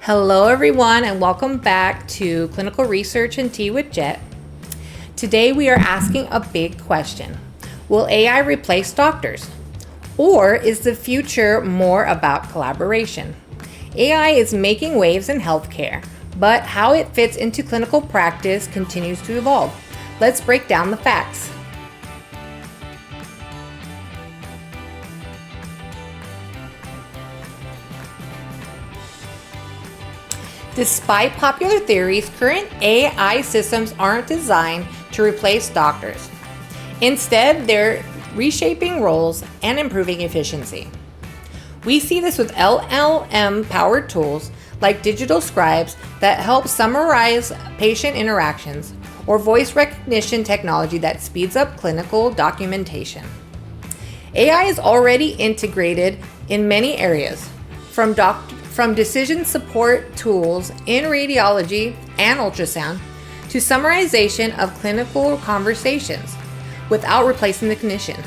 Hello everyone and welcome back to Clinical Research and Tea with Jet. Today we are asking a big question. Will AI replace doctors? Or is the future more about collaboration? AI is making waves in healthcare, but how it fits into clinical practice continues to evolve. Let's break down the facts. Despite popular theories, current AI systems aren't designed to replace doctors. Instead, they're reshaping roles and improving efficiency. We see this with LLM-powered tools like digital scribes that help summarize patient interactions, or voice recognition technology that speeds up clinical documentation. AI is already integrated in many areas, from decision support tools in radiology and ultrasound to summarization of clinical conversations without replacing the clinician.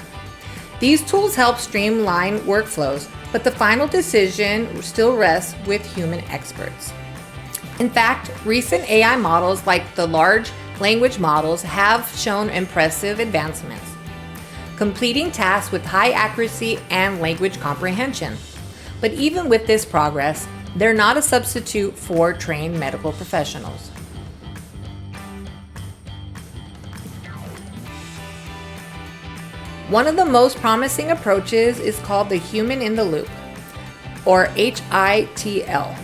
These tools help streamline workflows, but the final decision still rests with human experts. In fact, recent AI models like the large language models have shown impressive advancements, completing tasks with high accuracy and language comprehension. But even with this progress, they're not a substitute for trained medical professionals. One of the most promising approaches is called the human in the loop, or HITL.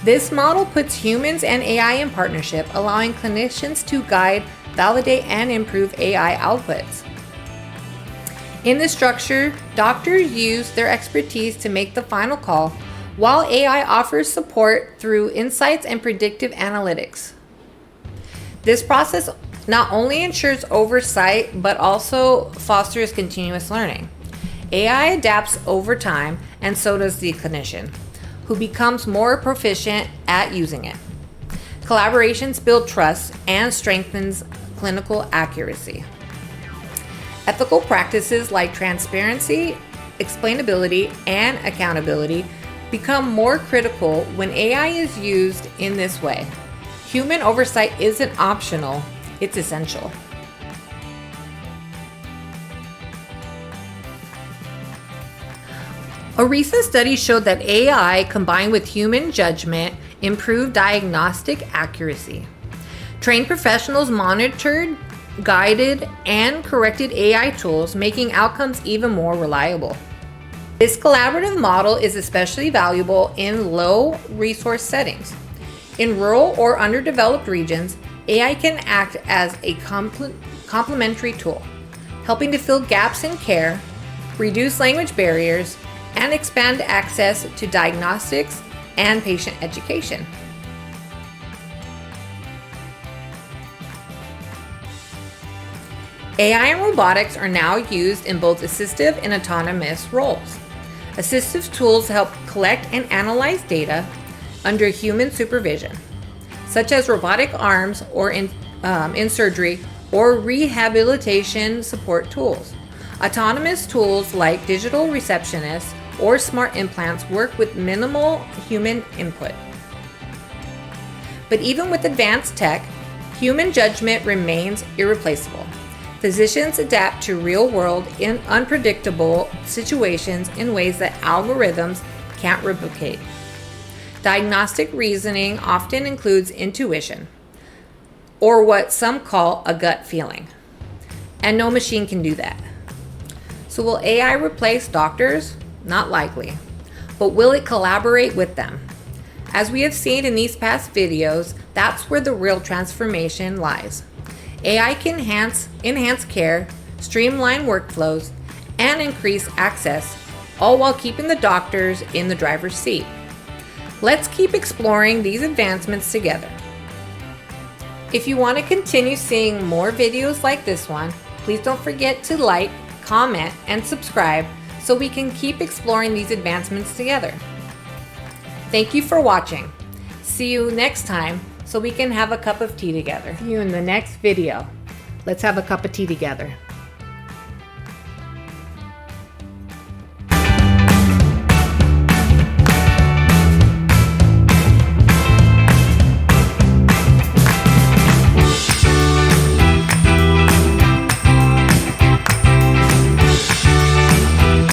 This model puts humans and AI in partnership, allowing clinicians to guide, validate, and improve AI outputs. In this structure, doctors use their expertise to make the final call, while AI offers support through insights and predictive analytics. This process not only ensures oversight, but also fosters continuous learning. AI adapts over time, and so does the clinician, who becomes more proficient at using it. Collaborations build trust and strengthens clinical accuracy. Ethical practices like transparency, explainability, and accountability become more critical when AI is used in this way. Human oversight isn't optional, it's essential. A recent study showed that AI combined with human judgment improved diagnostic accuracy. Trained professionals monitored, guided, and corrected AI tools, making outcomes even more reliable. This collaborative model is especially valuable in low-resource settings. In rural or underdeveloped regions, AI can act as a complementary tool, helping to fill gaps in care, reduce language barriers, and expand access to diagnostics and patient education. AI and robotics are now used in both assistive and autonomous roles. Assistive tools help collect and analyze data under human supervision, such as robotic arms or in surgery or rehabilitation support tools. Autonomous tools like digital receptionists or smart implants work with minimal human input. But even with advanced tech, human judgment remains irreplaceable. Physicians adapt to real-world and unpredictable situations in ways that algorithms can't replicate. Diagnostic reasoning often includes intuition, or what some call a gut feeling, and no machine can do that. So will AI replace doctors? Not likely. But will it collaborate with them? As we have seen in these past videos, that's where the real transformation lies. AI can enhance care, streamline workflows, and increase access, all while keeping the doctors in the driver's seat. Let's keep exploring these advancements together. If you want to continue seeing more videos like this one, please don't forget to like, comment, and subscribe so we can keep exploring these advancements together. Thank you for watching. See you next time so we can have a cup of tea together. See you in the next video. Let's have a cup of tea together.